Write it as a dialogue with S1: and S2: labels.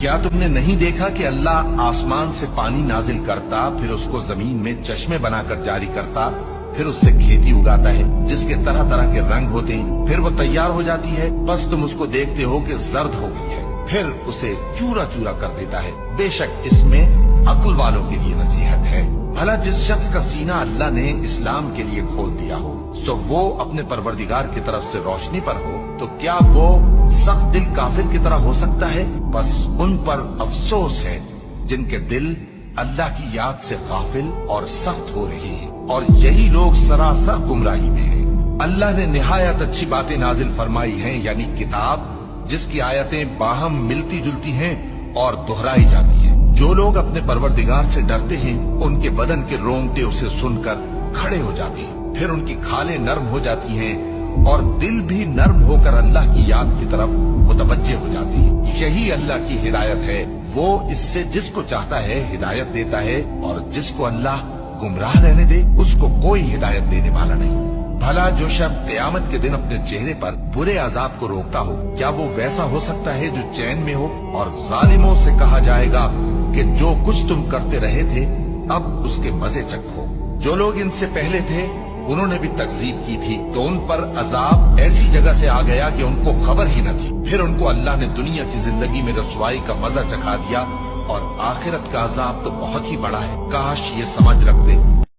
S1: क्या तुमने नहीं देखा कि अल्लाह आसमान से पानी नाजिल करता, फिर उसको जमीन में चश्मे बनाकर जारी करता, फिर उससे खेती उगाता है जिसके तरह तरह के रंग होते हैं, फिर वो तैयार हो जाती है। बस तुम उसको देखते हो कि जर्द हो गई है, फिर उसे चूरा चूरा कर देता है। बेशक इसमें अक्ल वालों के लिए नसीहत है। भला जिस शख्स का सीना अल्लाह ने इस्लाम के लिए खोल दिया हो, सो वो अपने परवरदिगार की तरफ से रोशनी पर हो, तो क्या वो सख्त दिल काफिर की तरह हो सकता है? बस उन पर अफसोस है जिनके दिल अल्लाह की याद से गाफिल और सख्त हो रहे हैं, और यही लोग सरासर गुमराही में हैं। अल्लाह ने निहायत अच्छी बातें नाजिल फरमाई हैं, यानी किताब जिसकी आयतें बाहम मिलती जुलती हैं और दोहराई जाती हैं। जो लोग अपने परवरदिगार से डरते हैं, उनके बदन के रोंगटे उसे सुनकर खड़े हो जाते हैं, फिर उनकी खालें नर्म हो जाती हैं और दिल भी नर्म होकर अल्लाह की याद की तरफ मुतवज्जे हो जाती है। यही अल्लाह की हिदायत है। वो इससे जिसको चाहता है हिदायत देता है, और जिसको अल्लाह गुमराह रहने दे उसको कोई हिदायत देने वाला नहीं। भला जो शख्स क़यामत के दिन अपने चेहरे पर बुरे अजाब को रोकता हो, क्या वो वैसा हो सकता है जो चैन में हो? और जालिमों से कहा जाएगा कि जो कुछ तुम करते रहे थे अब उसके मजे चखो। जो लोग इनसे पहले थे उन्होंने भी तकजीब की थी, तो उन पर अजाब ऐसी जगह से आ गया कि उनको खबर ही न थी। फिर उनको अल्लाह ने दुनिया की जिंदगी में रसवाई का मजा चखा दिया, और आखिरत का अजाब तो बहुत ही बड़ा है। काश ये समझ रखते